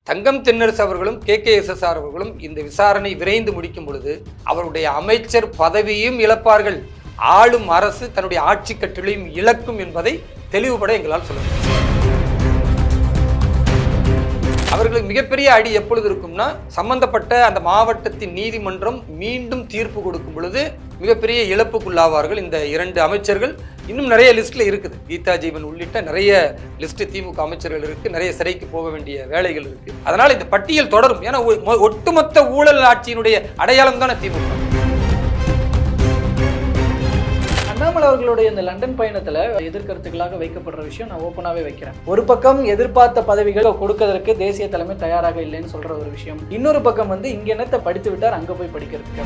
தங்கம் தென்னரசு அவர்களும் KKSSR அவர்களும் இந்த விசாரணை விரைந்து முடிக்கும் பொழுது அவருடைய அமைச்சர் பதவியும் இழப்பார்கள், ஆளும் அரசு தன்னுடைய ஆட்சி கட்டளையும் இழக்கும் என்பதை தெளிவுபட எங்களால் சொல்ல முடியும். அவர்களுக்கு மிகப்பெரிய அடி எப்பொழுது இருக்கும்னா, சம்பந்தப்பட்ட அந்த மாவட்டத்தின் நீதிமன்றம் மீண்டும் தீர்ப்பு கொடுக்கும் பொழுது மிகப்பெரிய இழப்புக்குள்ளாவார்கள். இந்த 2 அமைச்சர்கள் இன்னும் நிறைய லிஸ்ட்ல இருக்குது. கீதா ஜீவன் உள்ளிட்ட நிறைய லிஸ்ட் திமுக அமைச்சர்கள் இருக்கு, நிறைய சிறைக்கு போக வேண்டிய வேலைகள் இருக்கு. அதனால இந்த பட்டியல் தொடரும். ஏன்னா ஒட்டுமொத்த ஊழல் ஆட்சியினுடைய அடையாளம் தானே திமுக. அண்ணாமலை அவர்களுடைய இந்த லண்டன் பயணத்துல எதிர்கருத்துக்களாக வைக்கப்படுற விஷயம் நான் ஓப்பனாவே வைக்கிறேன். ஒரு பக்கம் எதிர்பார்த்த பதவிகள் கொடுக்கறதுக்கு தேசிய தலைமை தயாராக இல்லைன்னு சொல்ற ஒரு விஷயம், இன்னொரு பக்கம் இங்க என்னத்தை படித்து விட்டார் அங்க போய் படிக்கிறதுக்கு.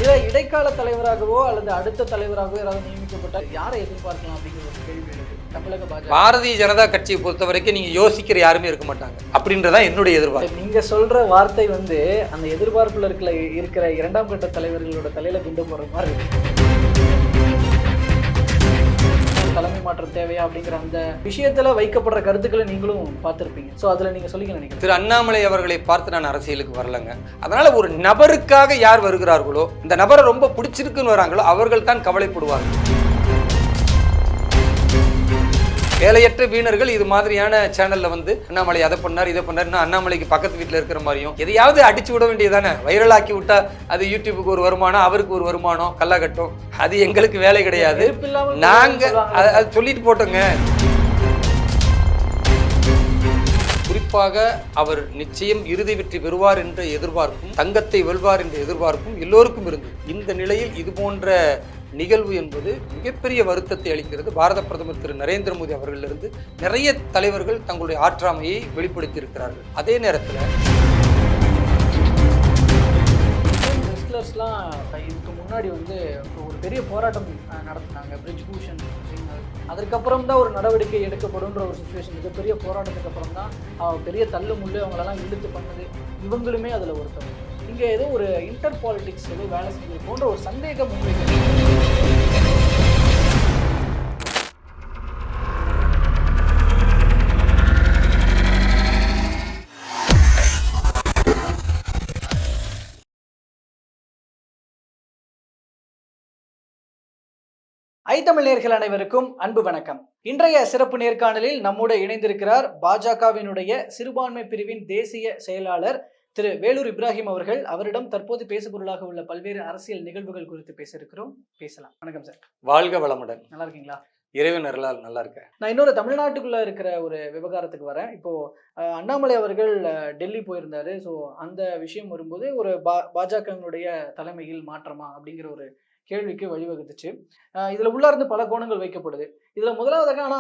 இதை இடைக்கால தலைவராகவோ அல்லது அடுத்த தலைவராகவோ யாராவது நியமிக்கப்பட்டால் யாரை எதிர்பார்க்கலாம் அப்படிங்கிற ஒரு கேள்வி இருக்கு. தமிழக பாரதிய ஜனதா கட்சியை பொறுத்த வரைக்கும் நீங்க யோசிக்கிற யாருமே இருக்க மாட்டாங்க அப்படின்றதா என்னுடைய எதிர்பார்ப்பு. நீங்க சொல்ற வார்த்தை அந்த எதிர்பார்ப்புல இருக்கிற 2ஆம் கட்ட தலைவர்களோட தலையில குண்டு போடுற மாதிரி இருக்கு. தலைமை மாற்றம் தேவையா அப்படிங்கிற அந்த விஷயத்துல வைக்கப்படுற கருத்துக்களை நீங்களும் பார்த்திருப்பீங்க. சோ அதுல நீங்க சொல்லிக்க நினைக்கிறேன். திரு அண்ணாமலை அவர்களை பார்த்து நான் அரசியலுக்கு வரலங்க. அதனால ஒரு நபருக்காக யார் வருகிறார்களோ, இந்த நபரை ரொம்ப பிடிச்சிருக்குன்னு வராங்களோ அவர்கள் தான் கவலைப்படுவார்கள். வேலையற்ற வீணர்கள் இது மாதிரியான சேனல்ல அண்ணாமலை அதை பண்ணார் இதை பண்ணாருன்னா அண்ணாமலைக்கு பக்கத்து வீட்டில் இருக்கிற மாதிரியும் எதையாவது அடிச்சு விட வேண்டியதானே. வைரலாக்கி விட்டா அது யூடியூபுக்கு ஒரு வருமானம், அவருக்கு ஒரு வருமானம், கல்லாகட்டும். அது எங்களுக்கு வேலை கிடையாது. நாங்க அதை சொல்லிட்டு போட்டோங்க. குறிப்பாக அவர் நிச்சயம் இறுதி வெற்றி பெறுவார் என்ற எதிர்பார்ப்பும், தங்கத்தை வெல்வார் என்ற எதிர்பார்ப்பும் எல்லோருக்கும் இருந்தது. இந்த நிலையில் இது போன்ற நிகழ்வு என்பது மிகப்பெரிய வருத்தத்தை அளிக்கிறது. பாரத பிரதமர் திரு நரேந்திர மோடி அவர்களிலிருந்து நிறைய தலைவர்கள் தங்களுடைய ஆற்றாமையை வெளிப்படுத்தி இருக்கிறார்கள். அதே நேரத்தில் இதுக்கு முன்னாடி ஒரு பெரிய போராட்டம் நடத்தினாங்க பிரிஜ் பூஷன். அதுக்கப்புறம் தான் ஒரு நடவடிக்கை எடுக்கப்படும்ன்ற ஒரு சுச்சுவேஷன். மிகப்பெரிய போராட்டத்துக்கு அப்புறம் தான் பெரிய தள்ளு முள்ளு அவங்களெல்லாம் இழுத்து பண்ணது. இவங்களுமே அதில் ஒருத்தர். இங்கே ஏதோ ஒரு இன்டர் பாலிடிக்ஸ் ஏதோ வேலை செஞ்சது போன்ற ஒரு சந்தேகம் தமிழ் நேயர்கள் அனைவருக்கும் அன்பு வணக்கம். இன்றைய சிறப்பு நேர்காணலில் நம்மோடு இணைந்திருக்கிறார் பாஜகவினுடைய சிறுபான்மை பிரிவின் தேசிய செயலாளர் திரு வேலூர் இப்ராஹிம் அவர்கள். அவரிடம் தற்போது பேசுபொருளாக உள்ள பல்வேறு அரசியல் நிகழ்வுகள் குறித்து பேச இருக்கிறோம். பேசலாம். வணக்கம் சார். வாழ்க வளமுடன். நல்லா இருக்கீங்களா? இறைவன் அருளால் நல்லா இருக்கேன். நான் இன்னொரு தமிழ்நாட்டுக்குள்ள இருக்கிற ஒரு விவகாரத்துக்கு வரேன். இப்போ அண்ணாமலை அவர்கள் டெல்லி போயிருந்தாரு. ஸோ அந்த விஷயம் வரும்போது ஒரு பாஜகவினுடைய தலைமையில் மாற்றமா அப்படிங்கிற ஒரு கேள்விக்கு வழிவகுத்துச்சு. இதுல உள்ளார்ந்து பல கோணங்கள் வைக்கப்படுது. இதுல முதலாவதாக ஆனா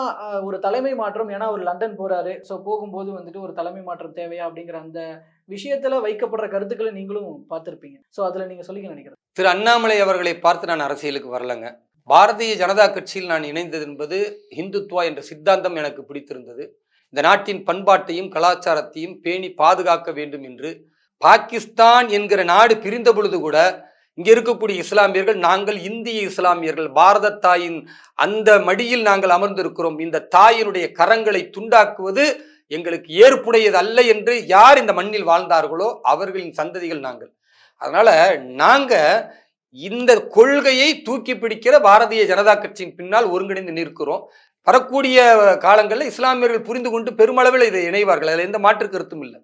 ஒரு தலைமை மாற்றம், ஏன்னா ஒரு லண்டன் போறாரு. ஸோ போகும்போது ஒரு தலைமை மாற்றம் தேவையா அப்படிங்கிற அந்த விஷயத்துல வைக்கப்படுற கருத்துக்களை நீங்களும் பார்த்திருப்பீங்க. ஸோ அதுல நீங்க சொல்லிக்க நினைக்கிறேன். திரு அண்ணாமலை அவர்களை பார்த்து நான் அரசியலுக்கு வரலங்க. பாரதிய ஜனதா கட்சியில் நான் இணைந்தது என்பது ஹிந்துத்வா என்ற சித்தாந்தம் எனக்கு பிடித்திருந்தது. இந்த நாட்டின் பண்பாட்டையும் கலாச்சாரத்தையும் பேணி பாதுகாக்க வேண்டும் என்று பாகிஸ்தான் என்கிற நாடு பிரிந்த பொழுது கூட இங்கே இருக்கக்கூடிய இஸ்லாமியர்கள் நாங்கள் இந்திய இஸ்லாமியர்கள், பாரத தாயின் அந்த மடியில் நாங்கள் அமர்ந்திருக்கிறோம், இந்த தாயினுடைய கரங்களை துண்டாக்குவது எங்களுக்கு ஏற்புடையது அல்ல என்று யார் இந்த மண்ணில் வாழ்ந்தார்களோ அவர்களின் சந்ததிகள் நாங்கள். அதனால நாங்க இந்த கொள்கையை தூக்கி பிடிக்கிற பாரதிய ஜனதா கட்சியின் பின்னால் ஒருங்கிணைந்து நிற்கிறோம். வரக்கூடிய காலங்களில் இஸ்லாமியர்கள் புரிந்து கொண்டு பெருமளவில் இதை இணைவார்கள். அதில் எந்த மாற்று கருத்தும் இல்லை.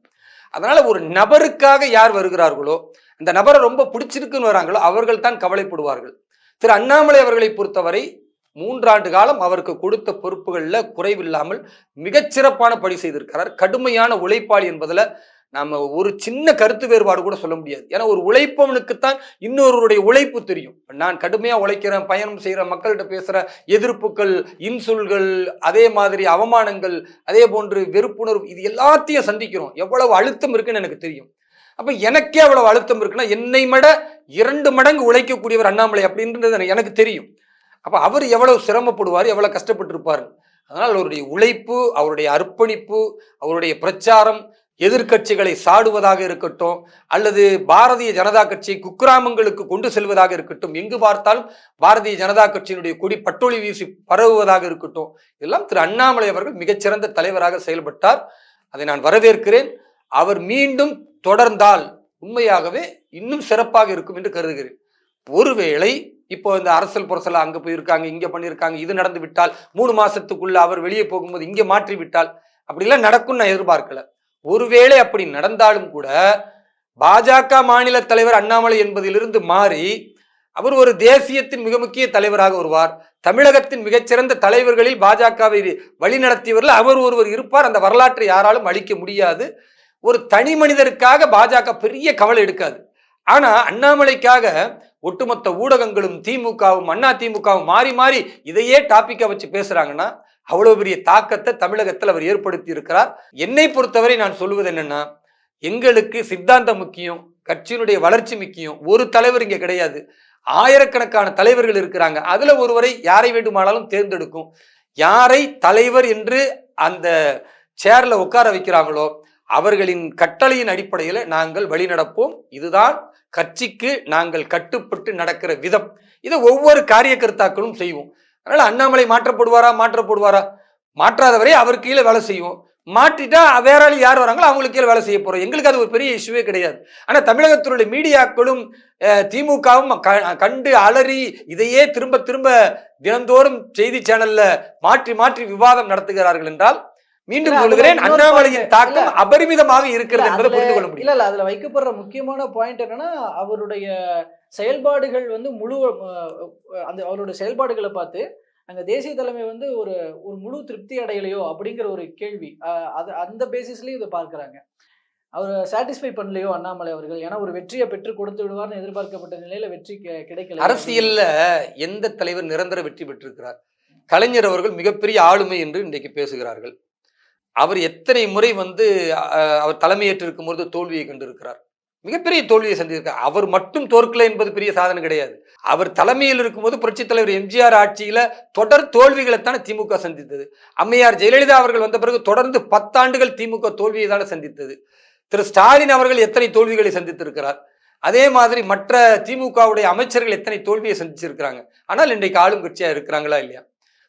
அதனால ஒரு நபருக்காக யார் வருகிறார்களோ, இந்த நபரை ரொம்ப பிடிச்சிருக்குன்னு வராங்களோ அவர்கள் தான் கவலைப்படுவார்கள். திரு அண்ணாமலை அவர்களை பொறுத்தவரை 3 ஆண்டு காலம் அவருக்கு கொடுத்த பொறுப்புகளில் குறைவில்லாமல் மிகச்சிறப்பான பணி செய்திருக்கிறார். கடுமையான உழைப்பாளி என்பதில் நம்ம ஒரு சின்ன கருத்து வேறுபாடு கூட சொல்ல முடியாது. ஏன்னா ஒரு உழைப்பவனுக்குத்தான் இன்னொருவருடைய உழைப்பு தெரியும். நான் கடுமையாக உழைக்கிறேன், பயணம் செய்கிற மக்கள்கிட்ட பேசுகிற எதிர்ப்புகள், இன்சொல்கள், அதே மாதிரி அவமானங்கள், அதே போன்று வெறுப்புணர்வு, இது எல்லாத்தையும் சந்திக்கிறோம். எவ்வளவு அழுத்தம் இருக்குன்னு எனக்கு தெரியும். அப்போ எனக்கே அவ்வளவு அழுத்தம் இருக்குன்னா என்னை விட 2 மடங்கு உழைக்கக்கூடியவர் அண்ணாமலை அப்படின்றது எனக்கு தெரியும். அப்போ அவர் எவ்வளவு சிரமப்படுவார், எவ்வளவு கஷ்டப்பட்டிருப்பார். அதனால் அவருடைய உழைப்பு, அவருடைய அர்ப்பணிப்பு, அவருடைய பிரச்சாரம், எதிர்க்கட்சிகளை சாடுவதாக இருக்கட்டும், அல்லது பாரதிய ஜனதா கட்சியை குக்கிராமங்களுக்கு கொண்டு செல்வதாக இருக்கட்டும், எங்கு பார்த்தாலும் பாரதிய ஜனதா கட்சியினுடைய கொடி பட்டொளி வீசி பரவுவதாக இருக்கட்டும், இதெல்லாம் திரு அண்ணாமலை அவர்கள் மிகச்சிறந்த தலைவராக செயல்பட்டார். அதை நான் வரவேற்கிறேன். அவர் மீண்டும் தொடர்ந்தால் உண்மையாகவே இன்னும் சிறப்பாக இருக்கும் என்று கருதுகிறேன். ஒருவேளை இப்போ இந்த அரசல் புரசலா அங்க போயிருக்காங்க, இங்க பண்ணியிருக்காங்க, இது நடந்து விட்டால் 3 மாசத்துக்குள்ள அவர் வெளியே போகும்போது இங்க மாற்றி விட்டால் அப்படிலாம் நடக்கும் நான் எதிர்பார்க்கல. ஒருவேளை அப்படி நடந்தாலும் கூட பாஜக மாநில தலைவர் அண்ணாமலை என்பதிலிருந்து மாறி அவர் ஒரு தேசியத்தின் மிக முக்கிய தலைவராக வருவார். தமிழகத்தின் மிகச்சிறந்த தலைவர்களில் பாஜகவை வழிநடத்தியவர்கள் அவர் ஒருவர் இருப்பார். அந்த வரலாற்றை யாராலும் அழிக்க முடியாது. ஒரு தனி மனிதருக்காக பாஜக பெரிய கவலை எடுக்காது. ஆனா அண்ணாமலைக்காக ஒட்டுமொத்த ஊடகங்களும் திமுகவும் அண்ணா திமுகவும் மாறி மாறி இதையே டாபிக்கா வச்சு பேசுறாங்கன்னா அவ்வளவு பெரிய தாக்கத்தை தமிழகத்தில் அவர் ஏற்படுத்தி இருக்கிறார். என்னை பொறுத்தவரை நான் சொல்லுவது என்னன்னா, எங்களுக்கு சித்தாந்தம் முக்கியம், கட்சியினுடைய வளர்ச்சி முக்கியம். ஒரு தலைவர் இங்க கிடையாது, ஆயிரக்கணக்கான தலைவர்கள் இருக்கிறாங்க. அதுல ஒருவரை யாரை வேண்டுமானாலும் தேர்ந்தெடுக்கும். யாரை தலைவர் என்று அந்த சேர்ல உட்கார வைக்கிறாங்களோ அவர்களின் கட்டளையின் அடிப்படையில் நாங்கள் வழிநடப்போம். இதுதான் கட்சிக்கு நாங்கள் கட்டுப்பட்டு நடக்கிற விதம். இதை ஒவ்வொரு காரியகர்த்தாக்களும் செய்வோம். அதனால அண்ணாமலை மாற்றப்படுவாரா? மாற்றாதவரை அவர் கீழே வேலை செய்வோம். மாற்றிட்டா வேற ஆள் யார் வராங்களோ அவங்களுக்கு கீழே வேலை செய்ய போறோம். எங்களுக்கு அது ஒரு பெரிய இஷ்யூவே கிடையாது. ஆனா தமிழகத்தினுடைய மீடியாக்களும் திமுகவும் கண்டு அலறி இதையே திரும்ப திரும்ப தினந்தோறும் செய்தி சேனல்ல மாற்றி மாற்றி விவாதம் நடத்துகிறார்கள் என்றால் மீண்டும் சொல்லுகிறேன், அண்ணாமலையின் தாக்கம் அபரிமிதமாக இருக்கிறது என்பதை புரிந்து கொள்ள முடியும். இல்ல அதுல வைக்கப்படுற முக்கியமான பாயிண்ட் என்னன்னா, அவருடைய செயல்பாடுகள் முழு அந்த அவருடைய செயல்பாடுகளை பார்த்து அங்க தேசிய தலைமை ஒரு ஒரு முழு திருப்தி அடையலையோ அப்படிங்கிற ஒரு கேள்வி. அந்த பேசிஸ்லயும் இதை பார்க்கிறாங்க. அவர் சாட்டிஸ்ஃபை பண்ணலையோ அண்ணாமலை அவர்கள். ஏன்னா ஒரு வெற்றியை பெற்று கொடுத்து விடுவார்னு எதிர்பார்க்கப்பட்ட நிலையில வெற்றி கிடைக்கல. அரசியல்ல எந்த தலைவர் நிரந்தர வெற்றி பெற்றிருக்கிறார்? கலைஞர் அவர்கள் மிகப்பெரிய ஆளுமை என்று இன்றைக்கு பேசுகிறார்கள். அவர் எத்தனை முறை அவர் தலைமையேற்றிருக்கும் போது தோல்வியை கண்டிருக்கிறார். மிகப்பெரிய தோல்வியை சந்திருக்கார். அவர் மட்டும் தோற்கல என்பது பெரிய சாதனை கிடையாது. அவர் தலைமையில் இருக்கும்போது புரட்சித் தலைவர் எம்ஜிஆர் ஆட்சியில தொடர் தோல்விகளைத்தானே திமுக சந்தித்தது. அம்மையார் ஜெயலலிதா அவர்கள் வந்த பிறகு தொடர்ந்து 10 ஆண்டுகள் திமுக தோல்வியை தானே சந்தித்தது. திரு ஸ்டாலின் அவர்கள் எத்தனை தோல்விகளை சந்தித்திருக்கிறார். அதே மாதிரி மற்ற திமுகவுடைய அமைச்சர்கள் எத்தனை தோல்வியை சந்திச்சிருக்கிறாங்க. ஆனால் இன்றைக்கு ஆளும் கட்சியா இருக்கிறாங்களா இல்லையா?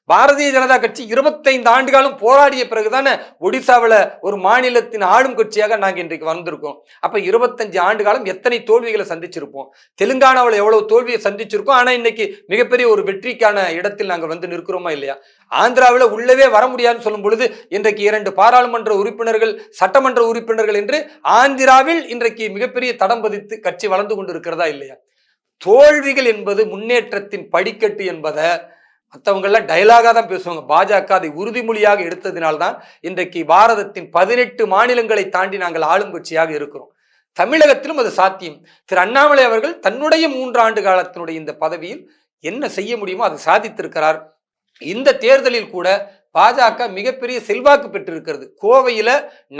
பாரதிய ஜனதா கட்சி 25 ஆண்டுகளும் போராடிய பிறகுதானே ஒடிசாவில் ஒரு மாநிலத்தின் ஆளும் கட்சியாக நாங்கள் இன்றைக்கு வந்திருக்கோம். அப்ப 25 ஆண்டு காலம் எத்தனை தோல்விகளை சந்திச்சிருப்போம். தெலுங்கானாவில் எவ்வளவு தோல்வியை சந்திச்சிருக்கோம். ஆனா இன்னைக்கு மிகப்பெரிய ஒரு வெற்றிக்கான இடத்தில் நாங்கள் நிற்கிறோமா இல்லையா? ஆந்திராவில் உள்ளவே வர முடியாதுன்னு சொல்லும் பொழுது இன்றைக்கு 2 பாராளுமன்ற உறுப்பினர்கள், சட்டமன்ற உறுப்பினர்கள் என்று ஆந்திராவில் இன்றைக்கு மிகப்பெரிய தடம் பதித்து கட்சி வளர்ந்து கொண்டு இருக்கிறதா இல்லையா? தோல்விகள் என்பது முன்னேற்றத்தின் படிக்கட்டு என்பதை மற்றவங்கெல்லாம் டைலாகா தான் பேசுவாங்க. பாஜக அதை உறுதிமொழியாக எடுத்ததினால்தான் இன்றைக்கு பாரதத்தின் 18 மாநிலங்களை தாண்டி நாங்கள் ஆளும் கட்சியாக இருக்கிறோம். தமிழகத்திலும் அது சாத்தியம். திரு அண்ணாமலை அவர்கள் தன்னுடைய 3 ஆண்டு காலத்தினுடைய இந்த பதவியில் என்ன செய்ய முடியுமோ அதை சாதித்திருக்கிறார். இந்த தேர்தலில் கூட பாஜக மிகப்பெரிய செல்வாக்கு பெற்றிருக்கிறது. கோவையில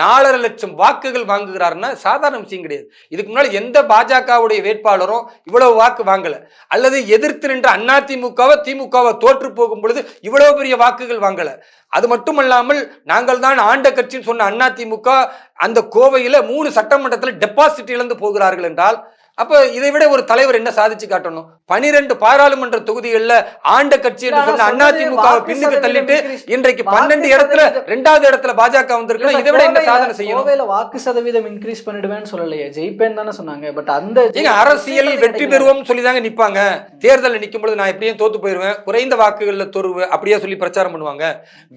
4.5 லட்சம் வாக்குகள் வாங்குகிறாருன்னா சாதாரண விஷயம் கிடையாது. இதுக்கு முன்னாடி எந்த பாஜகவுடைய வேட்பாளரும் இவ்வளவு வாக்கு வாங்கல. அல்லது எதிர்த்து நின்ற திமுகவை தோற்று போகும் பொழுது இவ்வளவு பெரிய வாக்குகள் வாங்கல. அது மட்டுமல்லாமல் நாங்கள் தான் ஆண்ட கட்சின்னு சொன்ன அதிமுக அந்த கோவையில 3 சட்டமன்றத்தில் டெபாசிட் இழந்து போகிறார்கள் என்றால் அப்ப இதை விட ஒரு தலைவர் என்ன சாதிச்சு காட்டணும்? 12 பாராளுமன்ற தொகுதிகளில் ஆண்ட கட்சி என்று சொன்ன அதிமுகவை பின்னுக்கு தள்ளிட்டு இன்றைக்கு 12 இடத்துல 2வது இடத்துல பாஜக வந்திருக்கு. இதை விட என்ன சாதனை செய்யணும்? வாக்கு சதவீதம் இன்க்ரீஸ் பண்ணிடுவேன்னு சொல்லலையே, ஜெயிப்பேன் தானே சொன்னாங்க. பட் அந்த அரசியல் வெற்றி பெறுவோம் சொல்லிதாங்க நிப்பாங்க. தேர்தலில் நிற்கும் பொழுது நான் எப்படியும் தோத்து போயிருவேன், குறைந்த வாக்குகள்ல தோறுவேன் அப்படியே சொல்லி பிரச்சாரம் பண்ணுவாங்க.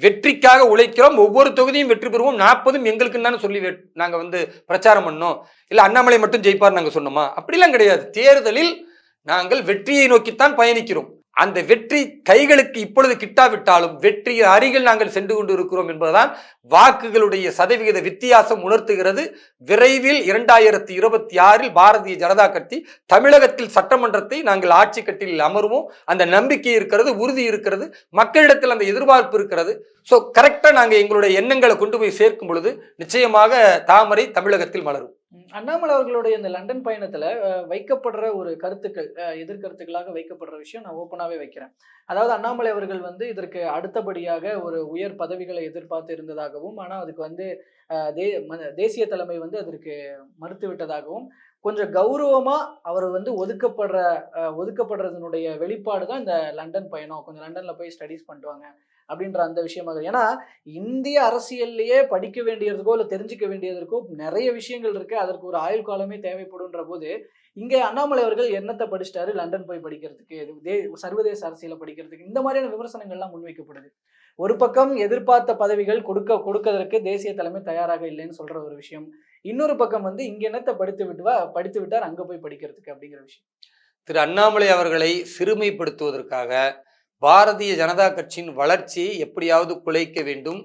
வெற்றிக்காக உழைக்கிறோம், ஒவ்வொரு தொகுதியும் வெற்றி பெறுவோம், 40 எங்களுக்குன்னு தானே சொல்லி நாங்க பிரச்சாரம் பண்ணோம். இல்ல அண்ணாமலை மட்டும் ஜெயிப்பார் நாங்க சொன்னோமா? அப்படிலாம் கிடையாது. தேர்தலில் நாங்கள் வெற்றியை நோக்கித்தான் பயணிக்கிறோம். அந்த வெற்றி கைகளுக்கு இப்பொழுது கிட்டாவிட்டாலும் வெற்றி அருகில் நாங்கள் சென்று கொண்டு இருக்கிறோம் என்பதுதான் வாக்குகளுடைய சதவிகித வித்தியாசம் உணர்த்துகிறது. விரைவில் 2026 பாரதிய ஜனதா கட்சி தமிழகத்தில் சட்டமன்றத்தை நாங்கள் ஆட்சி கட்டில் அமர்வோம். அந்த நம்பிக்கை இருக்கிறது, உறுதி இருக்கிறது, மக்களிடத்தில் அந்த எதிர்பார்ப்பு இருக்கிறது. ஸோ கரெக்டாக நாங்கள் எங்களுடைய எண்ணங்களை கொண்டு போய் சேர்க்கும் பொழுது நிச்சயமாக தாமரை தமிழகத்தில் மலரும். அண்ணாமலை அவர்களுடைய இந்த லண்டன் பயணத்துல வைக்கப்படுற ஒரு கருத்துக்கள், எதிர்கருத்துக்களாக வைக்கப்படுற விஷயம் நான் ஓப்பனாவே வைக்கிறேன். அதாவது அண்ணாமலை அவர்கள் வந்து இதற்கு அடுத்தபடியாக ஒரு உயர் பதவிகளை எதிர்பார்த்து இருந்ததாகவும், ஆனா அதுக்கு வந்து தேசிய தலைமை வந்து அதற்கு மறுத்து விட்டதாகவும், கொஞ்சம் கௌரவமா அவர் வந்து ஒதுக்கப்படுறதனுடைய வெளிப்பாடு தான் இந்த லண்டன் பயணம். கொஞ்சம் லண்டன்ல போய் ஸ்டடீஸ் பண்ணிட்டு வாங்க அப்படின்ற அந்த விஷயமாக. ஏன்னா இந்திய அரசியல்லையே படிக்க வேண்டியதுக்கோ இல்லை தெரிஞ்சுக்க வேண்டியதற்கோ நிறைய விஷயங்கள் இருக்கு. அதற்கு ஒரு ஆயுள் காலமே தேவைப்படுன்ற போது இங்கே அண்ணாமலை அவர்கள் என்னத்தை படிச்சிட்டாரு லண்டன் போய் படிக்கிறதுக்கு, சர்வதேச அரசியலை படிக்கிறதுக்கு, இந்த மாதிரியான விமர்சனங்கள்லாம் முன்வைக்கப்படுது. ஒரு பக்கம் எதிர்பார்த்த பதவிகள் கொடுக்கறதற்கு தேசிய தலைமை தயாராக இல்லைன்னு சொல்ற ஒரு விஷயம், இன்னொரு பக்கம் வந்து இங்க என்னத்தை படித்து விட்டார் அங்க போய் படிக்கிறதுக்கு அப்படிங்கிற விஷயம். திரு அண்ணாமலை அவர்களை சிறுமைப்படுத்துவதற்காக பாரதிய ஜனதா கட்சியின் வளர்ச்சியை எப்படியாவது குலைக்க வேண்டும்,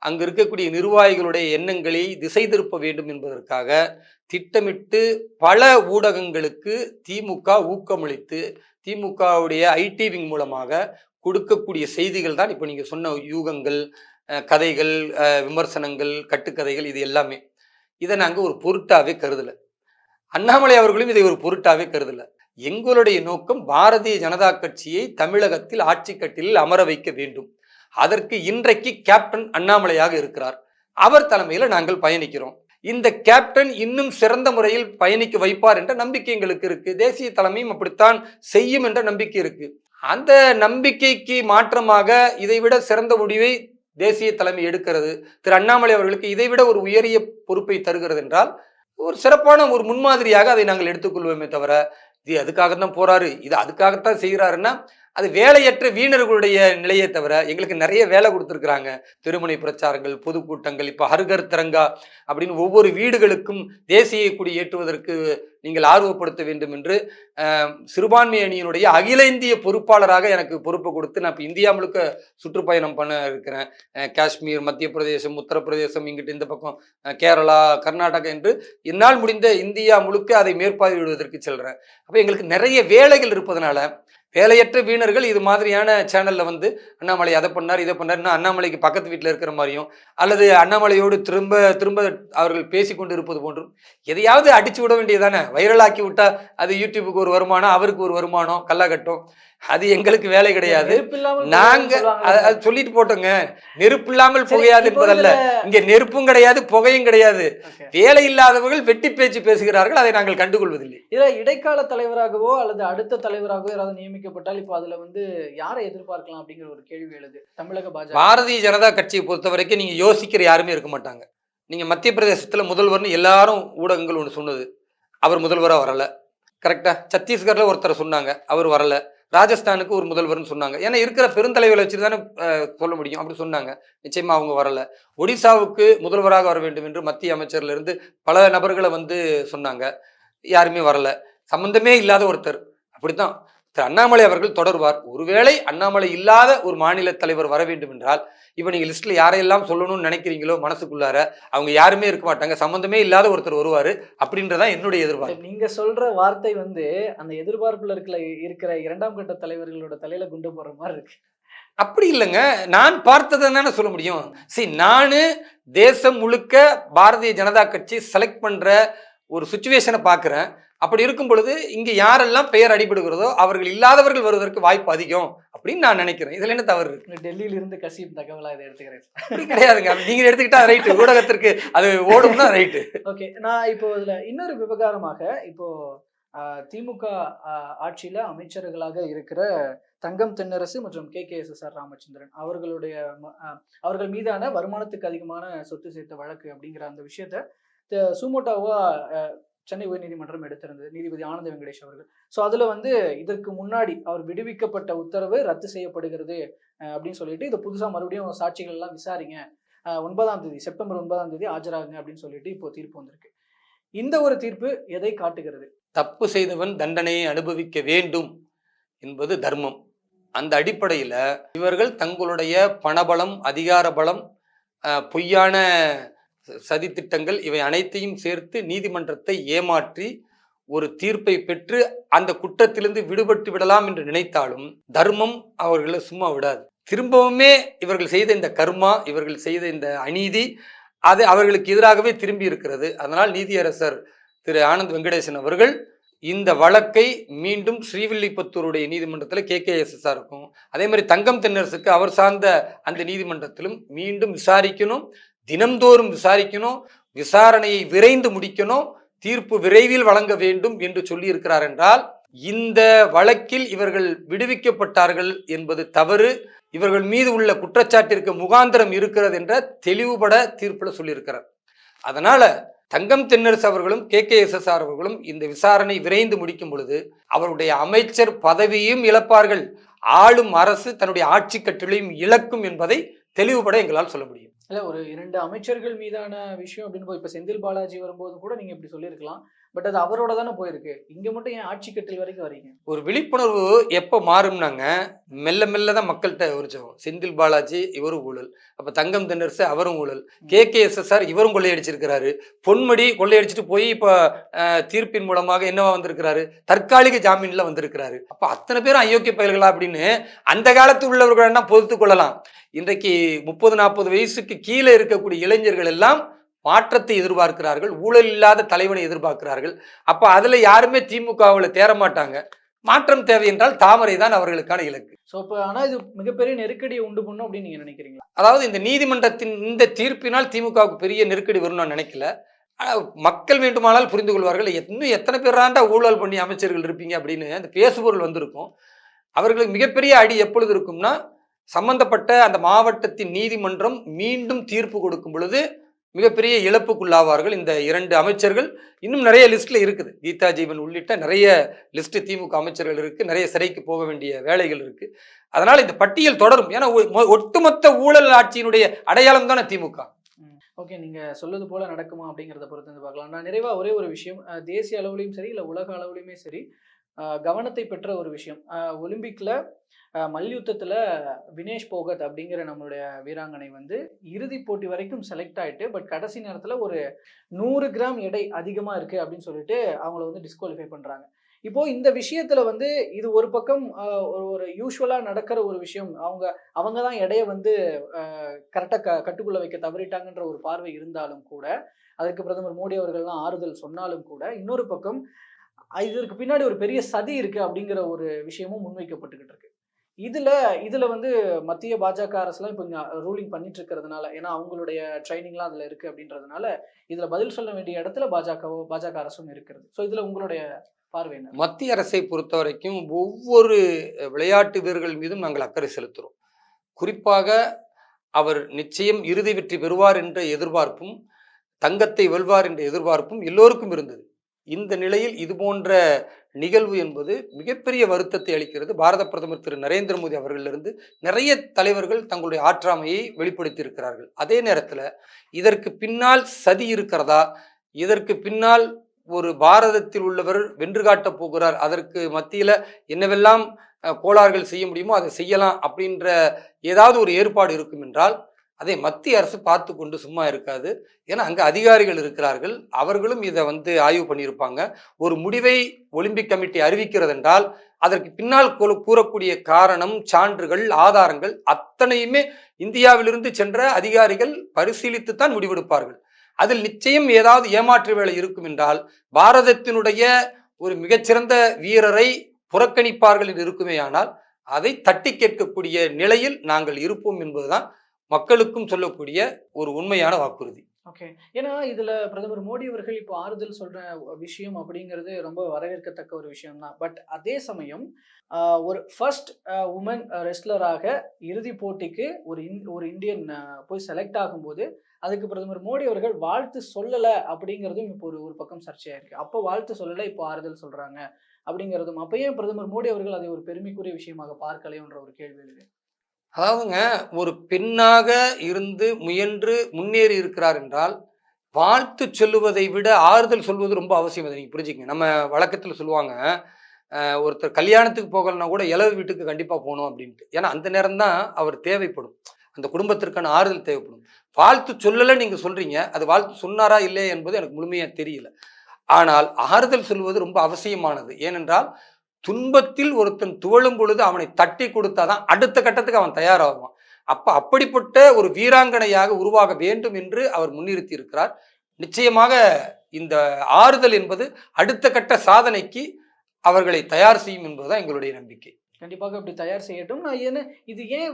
அங்கு இருக்கக்கூடிய நிர்வாகிகளுடைய எண்ணங்களை திசை திருப்ப வேண்டும் என்பதற்காக திட்டமிட்டு பல ஊடகங்களுக்கு திமுக ஊக்கமளித்து திமுகவுடைய ஐடி விங் மூலமாக கொடுக்கக்கூடிய செய்திகள் தான் இப்போ நீங்க சொன்ன யூகங்கள், கதைகள், விமர்சனங்கள், கட்டுக்கதைகள், இது எல்லாமே. இதை நாங்கள் ஒரு பொருட்டாவே கருதலை. அண்ணாமலை அவர்களும் இதை ஒரு பொருட்டாவே கருதலை. எங்களுடைய நோக்கம் பாரதிய ஜனதா கட்சியை தமிழகத்தில் ஆட்சி கட்டிலில் அமர வைக்க வேண்டும். அதற்கு இன்றைக்கு கேப்டன் அண்ணாமலையாக இருக்கிறார். அவர் தலைமையில நாங்கள் பயணிக்கிறோம். இந்த கேப்டன் இன்னும் சிறந்த முறையில் பயணிக்க வைப்பார் என்ற நம்பிக்கை எங்களுக்கு இருக்கு. தேசிய தலைமையும் அப்படித்தான் செய்யும் என்ற நம்பிக்கை இருக்கு. அந்த நம்பிக்கைக்கு மாற்றமாக இதைவிட சிறந்த முடிவை தேசிய தலைமை எடுக்கிறது, திரு அண்ணாமலை அவர்களுக்கு இதைவிட ஒரு உயரிய பொறுப்பை தருகிறது என்றால் ஒரு சிறப்பான ஒரு முன்மாதிரியாக அதை நாங்கள் எடுத்துக்கொள்வோமே தவிர, இது அதுக்காகத்தான் போறாரு, இது அதுக்காகத்தான் செய்கிறாருன்னா அது வேலையற்ற வீணர்களுடைய நிலையை தவிர எங்களுக்கு நிறைய வேலை கொடுத்துருக்குறாங்க. திருமண பிரச்சாரங்கள், பொதுக்கூட்டங்கள், இப்போ ஹர்கர் திரங்கா அப்படின்னு ஒவ்வொரு வீடுகளுக்கும் தேசிய கொடி ஏற்றுவதற்கு நீங்கள் ஆர்வப்படுத்த வேண்டும் என்று சிறுபான்மை அணியினுடைய அகில இந்திய பொறுப்பாளராக எனக்கு பொறுப்பை கொடுத்து நான் இப்போ இந்தியா முழுக்க சுற்றுப்பயணம் பண்ண இருக்கிறேன். காஷ்மீர், மத்திய பிரதேசம், உத்தரப்பிரதேசம், இங்கிட்டு இந்த பக்கம் கேரளா, கர்நாடகா என்று என்னால் முடிந்த இந்தியா முழுக்க அதை மேற்பார்வையிடுவதற்கு செல்றேன். அப்போ எங்களுக்கு நிறைய வேலைகள் இருப்பதனால வேலையற்ற வீணர்கள் இது மாதிரியான சேனல்ல வந்து அண்ணாமலை அதை பண்ணார் இதை பண்ணாருன்னா அண்ணாமலைக்கு பக்கத்து வீட்டில் இருக்கிற மாதிரியும் அல்லது அண்ணாமலையோடு திரும்ப திரும்ப அவர்கள் பேசிக்கொண்டு இருப்பது போன்றும் எதையாவது அடிச்சு விட வேண்டியதானே. வைரலாக்கி விட்டா அது யூடியூபுக்கு ஒரு வருமானம், அவருக்கு ஒரு வருமானம், கல்லாகட்டும். அது எங்களுக்கு வேலை கிடையாது. நாங்க அது சொல்லிட்டு போட்டோங்க, நெருப்பு இல்லாமல் புகையாது என்பதல்ல. இங்க நெருப்பும் கிடையாது, புகையும் கிடையாது. வேலை இல்லாதவர்கள் வெட்டி பேச்சு பேசுகிறார்கள், அதை நாங்கள் கண்டுகொள்வதில்லை. இதை இடைக்கால தலைவராகவோ அல்லது அடுத்த தலைவராகவோ யாராவது நியமிக்கப்பட்டால் இப்போ அதுல வந்து யாரை எதிர்பார்க்கலாம் அப்படிங்கிற ஒரு கேள்வி எழுது. தமிழக பாரதிய ஜனதா கட்சியை பொறுத்த வரைக்கும் நீங்க யோசிக்கிற யாருமே இருக்க மாட்டாங்க. நீங்க மத்திய பிரதேசத்துல முதல்வர்னு எல்லாரும் ஊடகங்கள் ஒன்று சொன்னது, அவர் முதல்வராக வரல. கரெக்டா? சத்தீஸ்கர்ல ஒருத்தர் சொன்னாங்க, அவர் வரல. ராஜஸ்தானுக்கு ஒரு முதல்வர்னு சொன்னாங்க. ஏன்னா இருக்கிற பெருந்தலைவரை வச்சு தானே சொல்ல முடியும். அப்படி சொன்னாங்க, நிச்சயமா அவங்க வரல. ஒடிசாவுக்கு முதல்வராக வர வேண்டும் என்று மத்திய அமைச்சர்ல இருந்து பல நபர்களை வந்து சொன்னாங்க, யாருமே வரல. சம்பந்தமே இல்லாத ஒருத்தர். அப்படித்தான் திரு அண்ணாமலை அவர்கள் தொடர்வார். ஒருவேளை அண்ணாமலை இல்லாத ஒரு மாநில தலைவர் வர வேண்டும் என்றால் இப்ப நீங்க லிஸ்ட்ல யாரையெல்லாம் சொல்லணும்னு நினைக்கிறீங்களோ மனசுக்குள்ளார அவங்க யாருமே இருக்க மாட்டாங்க, சம்பந்தமே இல்லாத ஒருத்தர் வருவாரு அப்படின்றதான் என்னுடைய எதிர்பார்ப்பு. நீங்க சொல்ற வார்த்தை வந்து அந்த எதிர்பார்ப்புல இருக்கிற இரண்டாம் கட்ட தலைவர்களோட தலையில குண்டு போடுற மாதிரி இருக்கு. அப்படி இல்லைங்க, நான் பார்த்ததை தானே சொல்ல முடியும். சரி, நானு தேசம் முழுக்க பாரதிய ஜனதா கட்சி செலக்ட் பண்ற ஒரு சுச்சுவேஷனை பார்க்குறேன். அப்படி இருக்கும் பொழுது இங்க யாரெல்லாம் பெயர் அடிபடுகிறதோ அவர்கள் இல்லாதவர்கள் வருவதற்கு வாய்ப்பு அதிகம் அப்படின்னு நான் நினைக்கிறேன். இதுல என்ன தவறு இருக்கு? டெல்லியில இருந்து கசியும் தகவலா இதை எடுத்துக்கிறேன். அப்படி கிடையாதுங்க, நீங்க எடுத்துக்கிட்டா ரைட்டு, ஊடகத்திற்கு அது ஓடும்னா ரைட்டு. ஓகே, நான் இப்போ இதுல இன்னொரு விவகாரமாக இப்போ திமுக ஆட்சியில அமைச்சர்களாக இருக்கிற தங்கம் தென்னரசு மற்றும் KKSSR ராமச்சந்திரன் அவர்கள் மீதான வருமானத்துக்கு அதிகமான சொத்து சேர்த்த வழக்கு அப்படிங்கிற அந்த விஷயத்த சுமோட்டோவா சென்னை உயர்நீதிமன்றம் எடுத்திருந்தது, நீதிபதி ஆனந்த வெங்கடேஷ் அவர்கள். ஸோ அதுல வந்து இதற்கு முன்னாடி அவர் விடுவிக்கப்பட்ட உத்தரவு ரத்து செய்யப்படுகிறது அப்படின்னு சொல்லிட்டு இதை புதுசா மறுபடியும் சாட்சிகள் எல்லாம் விசாரிங்க, 9ஆம் தேதி செப்டம்பர் 9ஆம் தேதி ஆஜராகுங்க அப்படின்னு சொல்லிட்டு இப்போ தீர்ப்பு வந்திருக்கு. இந்த ஒரு தீர்ப்பு எதை காட்டுகிறது? தப்பு செய்தவன் தண்டனையை அனுபவிக்க வேண்டும் என்பது தர்மம். அந்த அடிப்படையில இவர்கள் தங்களுடைய பணபலம், அதிகார பலம், பொய்யான சதித்திட்டங்கள் இவை அனைத்தையும் சேர்த்து நீதிமன்றத்தை ஏமாற்றி ஒரு தீர்ப்பை பெற்று அந்த குற்றத்திலிருந்து விடுபட்டு விடலாம் என்று நினைத்தாலும் தர்மம் அவர்களை சும்மா விடாது. திரும்பவுமே இவர்கள் செய்த இந்த கர்மா, இவர்கள் செய்த இந்த அநீதி அது அவர்களுக்கு எதிராகவே திரும்பி இருக்கிறது. அதனால் நீதியரசர் திரு ஆனந்த் வெங்கடேசன் அவர்கள் இந்த வழக்கை மீண்டும் ஸ்ரீவில்லிபுத்தூருடைய நீதிமன்றத்தில் KKSSR இருக்கும், அதே மாதிரி தங்கம் தென்னரசுக்கு அவர் சார்ந்த அந்த நீதிமன்றத்திலும் மீண்டும் விசாரிக்கணும், தினம்தோறும் விசாரிக்கணும், விசாரணையை விரைந்து முடிக்கணும், தீர்ப்பு விரைவில் வழங்க வேண்டும் என்று சொல்லி இருக்கிறார். என்றால் இந்த வழக்கில் இவர்கள் விடுவிக்கப்பட்டார்கள் என்பது தவறு, இவர்கள் மீது உள்ள குற்றச்சாட்டிற்கு முகாந்திரம் இருக்கிறது என்ற தெளிவுபட தீர்ப்புல சொல்லியிருக்கிறார். அதனால தங்கம் தென்னரசு அவர்களும் KKSSR அவர்களும் இந்த விசாரணை விரைந்து முடிக்கும் பொழுது அவருடைய அமைச்சர் பதவியும் இழப்பார்கள், ஆளும் அரசு தன்னுடைய ஆட்சி கட்டளையும் இழக்கும் என்பதை தெளிவுபட எங்களால் சொல்ல முடியும். இல்ல, ஒரு 2 அமைச்சர்கள் மீதான விஷயம் அப்படின்னு இப்ப செந்தில் பாலாஜி வரும்போது கூட நீங்க இப்படி சொல்லியிருக்கலாம். பட் அது அவரோட தானே போயிருக்கு. இங்க மட்டும் ஏன் ஆட்சி கட்டில் வரைக்கும் வரீங்க? ஒரு விழிப்புணர்வு எப்போ மாறும்னாங்க, மெல்ல மெல்ல தான் மக்கள்கிட்ட உரிச்சோம். செந்தில் பாலாஜி இவரும் ஊழல், அப்ப தங்கம் தென்னரசு அவரும் ஊழல், KKSSR இவரும் கொள்ளையடிச்சிருக்கிறாரு, பொன்முடி கொள்ளையடிச்சிட்டு போய் இப்ப தீர்ப்பின் மூலமாக என்னவா வந்திருக்கிறாரு, தற்காலிக ஜாமீன்ல வந்திருக்கிறாரு. அப்ப அத்தனை பேரும் அயோக்கிய பயல்களா அப்படின்னு அந்த காலத்து உள்ளவர்கள் பொறுத்து கொள்ளலாம். இன்றைக்கு 30-40 வயசுக்கு கீழே இருக்கக்கூடிய இளைஞர்கள் எல்லாம் மாற்றத்தை எதிர்பார்க்கிறார்கள், ஊழல் இல்லாத தலைவனை எதிர்பார்க்கிறார்கள். அப்ப அதுல யாருமே திமுகவில் தேர மாட்டாங்க. மாற்றம் தேவை என்றால் தாமரை தான் அவர்களுக்கான இலக்கு. ஆனா இது மிகப்பெரிய நெருக்கடியை உண்டு பண்ணும் அப்படின்னு நீங்க நினைக்கிறீங்களா? அதாவது இந்த நீதிமன்றத்தின் இந்த தீர்ப்பினால் திமுகவுக்கு பெரிய நெருக்கடி வரும்னு நான் நினைக்கல. மக்கள் வேண்டுமானால் புரிந்து கொள்வார்கள். இன்னும் எத்தனை பேராண்டா ஊழல் பண்ணி அமைச்சர்கள் இருப்பீங்க அப்படின்னு அந்த பேசுபொருள் வந்திருக்கும். அவர்களுக்கு மிகப்பெரிய அடி எப்பொழுது இருக்கும்னா, சம்பந்தப்பட்ட அந்த மாவட்டத்தின் நீதிமன்றம் மீண்டும் தீர்ப்பு கொடுக்கும் பொழுது மிகப்பெரிய இழப்புக்குள்ளாவார்கள் இந்த 2 அமைச்சர்கள். இன்னும் நிறைய லிஸ்ட்ல இருக்குது, கீதா ஜீவன் உள்ளிட்ட நிறைய லிஸ்ட் திமுக அமைச்சர்கள் இருக்கு, நிறைய சிறைக்கு போக வேண்டிய வேலைகள் இருக்கு. அதனால இந்த பட்டியல் தொடரும். ஏன்னா ஒட்டுமொத்த ஊழல் ஆட்சியினுடைய அடையாளம் தானே திமுக. ஓகே, நீங்க சொல்வது போல நடக்குமா அப்படிங்கிறத பொறுத்து வந்து பார்க்கலாம். நான் நிறைவா ஒரே ஒரு விஷயம், தேசிய அளவுலையும் சரி இல்லை உலக அளவுலையுமே சரி கவனத்தை பெற்ற ஒரு விஷயம், ஒலிம்பிக்ல மல்யுத்தத்தில் வினேஷ் போகத் அப்படிங்கிற நம்மளுடைய வீராங்கனை வந்து இறுதிப் போட்டி வரைக்கும் செலக்ட் ஆகிட்டு, பட் கடைசி நேரத்தில் ஒரு 100 கிராம் எடை அதிகமாக இருக்குது அப்படின்னு சொல்லிட்டு அவங்கள வந்து டிஸ்குவாலிஃபை பண்ணுறாங்க. இப்போது இந்த விஷயத்தில் வந்து இது ஒரு பக்கம் ஒரு யூஸ்வலாக நடக்கிற ஒரு விஷயம், அவங்க தான் எடையை வந்து கரெக்டாக கட்டுக்குள்ளே வைக்க தவறிட்டாங்கன்ற ஒரு பார்வை இருந்தாலும் கூட, அதற்கு பிரதமர் மோடி அவர்கள்லாம் ஆறுதல் சொன்னாலும் கூட, இன்னொரு பக்கம் இதற்கு பின்னாடி ஒரு பெரிய சதி இருக்குது அப்படிங்கிற ஒரு விஷயமும் முன்வைக்கப்பட்டுக்கிட்டு இருக்கு. இதுல வந்து மத்திய பாஜக அரசுலாம் இப்போ ரூலிங் பண்ணிட்டு இருக்கிறதுனால, ஏன்னா அவங்களுடைய ட்ரைனிங்லாம் அதுல இருக்கு அப்படின்றதுனால இதுல பதில் சொல்ல வேண்டிய இடத்துல பாஜக அரசும் இருக்கிறது. ஸோ இதுல உங்களுடைய பார்வை என்ன? மத்திய அரசை பொறுத்த வரைக்கும் ஒவ்வொரு விளையாட்டு வீரர்கள் மீதும் நாங்கள் அக்கறை செலுத்துகிறோம். குறிப்பாக அவர் நிச்சயம் இறுதி வெற்றி பெறுவார் என்ற எதிர்பார்ப்பும், தங்கத்தை வெல்வார் என்ற எதிர்பார்ப்பும் எல்லோருக்கும் இருந்தது. இந்த நிலையில் இது போன்ற நிகழ்வு என்பது மிகப்பெரிய வருத்தத்தை அளிக்கிறது. பாரத பிரதமர் திரு நரேந்திர மோடி அவர்களிலிருந்து நிறைய தலைவர்கள் தங்களுடைய ஆற்றாமையை வெளிப்படுத்தி இருக்கிறார்கள். அதே நேரத்தில் இதற்கு பின்னால் சதி இருக்கிறதா, இதற்கு பின்னால் ஒரு பாரதத்தில் உள்ளவர் வென்று காட்டப் போகிறார், அதற்கு மத்தியில் என்னவெல்லாம் கோளாறுகள் செய்ய முடியுமோ அதை செய்யலாம் அப்படின்ற ஏதாவது ஒரு ஏற்பாடு இருக்கும் என்றால் அதை மத்திய அரசு பார்த்து கொண்டு சும்மா இருக்காது. ஏன்னா அங்கே அதிகாரிகள் இருக்கிறார்கள், அவர்களும் இதை வந்து ஆய்வு பண்ணியிருப்பாங்க. ஒரு முடிவை ஒலிம்பிக் கமிட்டி அறிவிக்கிறது என்றால் அதற்கு பின்னால் கூறக்கூடிய காரணம், சான்றுகள், ஆதாரங்கள் அத்தனையுமே இந்தியாவிலிருந்து சென்ற அதிகாரிகள் பரிசீலித்துத்தான் முடிவெடுப்பார்கள். அதில் நிச்சயம் ஏதாவது ஏமாற்று வேலை இருக்கும் என்றால் பாரதத்தினுடைய ஒரு மிகச்சிறந்த வீரரை புறக்கணிப்பார்கள் என்று இருக்குமேயானால் அதை தட்டி கேட்கக்கூடிய நிலையில் நாங்கள் இருப்போம் என்பதுதான் மக்களுக்கும் சொல்லக்கூடிய ஒரு உண்மையான வாக்குறுதி. ஓகே, ஏன்னா இதுல பிரதமர் மோடி அவர்கள் இப்போ ஆறுதல் சொல்ற விஷயம் அப்படிங்கிறது ரொம்ப வரவேற்கத்தக்க ஒரு விஷயம் தான். பட் அதே சமயம் ஒரு ஃபர்ஸ்ட் உமன் ரெஸ்லராக இறுதி போட்டிக்கு ஒரு இந்தியன் போய் செலக்ட் ஆகும்போது அதுக்கு பிரதமர் மோடி அவர்கள் வாழ்த்து சொல்லலை அப்படிங்கிறதும் இப்போ ஒரு பக்கம் சர்ச்சையா இருக்கு. அப்போ வாழ்த்து சொல்லலை, இப்போ ஆறுதல் சொல்றாங்க அப்படிங்கிறதும், அப்பயே பிரதமர் மோடி அவர்கள் அதை ஒரு பெருமைக்குரிய விஷயமாக பார்க்கலையோன்ற ஒரு கேள்வி எழுது. அதாவதுங்க, ஒரு பெண்ணாக இருந்து முயன்று முன்னேறி இருக்கிறார் என்றால் வாழ்த்து சொல்லுவதை விட ஆறுதல் சொல்வது ரொம்ப அவசியம். அதை நீங்கள் புரிஞ்சுக்கங்க. நம்ம வழக்கத்தில் சொல்லுவாங்க, ஒருத்தர் கல்யாணத்துக்கு போகலன்னா கூட இளவு வீட்டுக்கு கண்டிப்பாக போகணும் அப்படின்ட்டு. ஏன்னா அந்த நேரம் தான் அவர் தேவைப்படும், அந்த குடும்பத்திற்கான ஆறுதல் தேவைப்படும். வாழ்த்து சொல்லலை நீங்கள் சொல்கிறீங்க, அது வாழ்த்து சொன்னாரா இல்லையா என்பது எனக்கு முழுமையாக தெரியல. ஆனால் ஆறுதல் சொல்வது ரொம்ப அவசியமானது. ஏனென்றால் துன்பத்தில் ஒருத்தன் துவழும் பொழுது அவனை தட்டி கொடுத்தாதான் அடுத்த கட்டத்துக்கு அவன் தயாராகுவான். அப்படிப்பட்ட ஒரு வீராங்கனையாக உருவாக வேண்டும் என்று அவர் முன்னிறுத்தி இருக்கிறார். நிச்சயமாக இந்த ஆறுதல் என்பது அடுத்த கட்ட சாதனைக்கு அவர்களை தயார் செய்யும் என்பதுதான் எங்களுடைய நம்பிக்கை. கண்டிப்பாக அப்படி தயார் செய்யட்டும். நான் இது ஏன்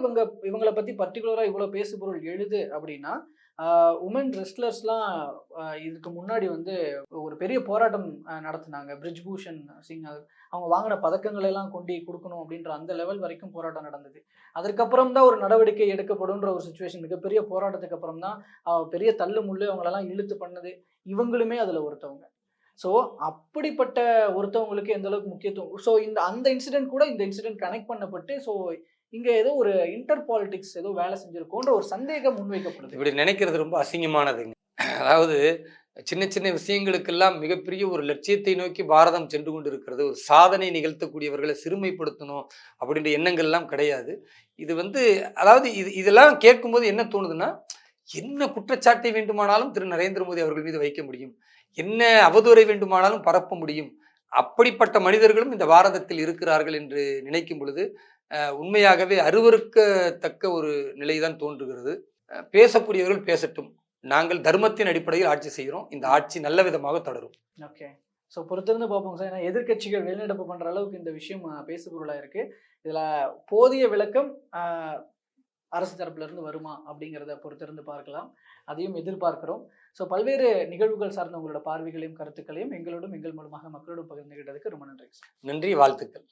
இவங்கள பத்தி பர்டிகுலரா இவ்வளவு பேசுபொருள் எழுது அப்படின்னா, உமன் ரெஸ்லர்ஸ்லாம் இதுக்கு முன்னாடி வந்து ஒரு பெரிய போராட்டம் நடத்தினாங்க. பிரிஜ்பூஷன் சிங் அவங்க வாங்கின பதக்கங்களை எல்லாம் கொண்டு கொடுக்கணும் அப்படின்ற அந்த லெவல் வரைக்கும் போராட்டம் நடந்தது. அதற்கப்புறம் தான் ஒரு நடவடிக்கை எடுக்கப்படுன்ற ஒரு சுச்சுவேஷன், மிகப்பெரிய போராட்டத்துக்கு அப்புறம் தான் பெரிய தள்ளு முள்ளு அவங்களெல்லாம் இழுத்து பண்ணது. இவங்களுமே அதுல ஒருத்தவங்க. ஸோ அப்படிப்பட்ட ஒருத்தவங்களுக்கு எந்த அளவுக்கு முக்கியத்துவம். ஸோ அந்த இன்சிடென்ட் கூட இந்த இன்சிடென்ட் கனெக்ட் பண்ணப்பட்டு, ஸோ இங்க ஏதோ ஒரு இன்டர் பாலிடிக்ஸ் ஏதோ வேலை செஞ்சிருக்கோன்ற ஒரு சந்தேகம் முன்வைக்கப்படுது. இப்படி நினைக்கிறது ரொம்ப அசிங்கமானதுங்க. அதாவது சின்ன சின்ன விஷயங்களுக்கெல்லாம் மிகப்பெரிய ஒரு லட்சியத்தை நோக்கி பாரதம் சென்று கொண்டு இருக்கிறது. ஒரு சாதனை நிகழ்த்தக்கூடியவர்களை சிறுமைப்படுத்தணும் அப்படின்ற எண்ணங்கள்லாம் கிடையாது. இது வந்து அதாவது இதெல்லாம் கேட்கும்போது என்ன தோணுதுன்னா, என்ன குற்றச்சாட்டை வேண்டுமானாலும் திரு நரேந்திர மோடி அவர்கள் மீது வைக்க முடியும், என்ன அவதூறை வேண்டுமானாலும் பரப்ப முடியும். அப்படிப்பட்ட மனிதர்களும் இந்த பாரதத்தில் இருக்கிறார்கள் என்று நினைக்கும் பொழுது உண்மையாகவே அருவருக்கத்தக்க ஒரு நிலைதான் தோன்றுகிறது. பேசக்கூடியவர்கள் பேசட்டும். நாங்கள் தர்மத்தின் அடிப்படையில் ஆட்சி செய்கிறோம். இந்த ஆட்சி நல்ல விதமாக தொடரும். ஓகே. ஸோ பொறுத்திருந்து பார்ப்போம் சார். ஏன்னா எதிர்கட்சிகள் வெளிநடப்பு பண்ற அளவுக்கு இந்த விஷயம் பேசுபொருளா இருக்கு. இதுல போதிய விளக்கம் அரசு தரப்புல இருந்து வருமா அப்படிங்கிறத பொறுத்திருந்து பார்க்கலாம். அதையும் எதிர்பார்க்கிறோம். ஸோ பல்வேறு நிகழ்வுகள் சார்ந்த உங்களோட பார்வைகளையும் கருத்துக்களையும் எங்களோடும் எங்கள் மூலமாக மக்களோடும் பகிர்ந்துகிட்டதுக்கு ரொம்ப நன்றி. நன்றி, வாழ்த்துக்கள்.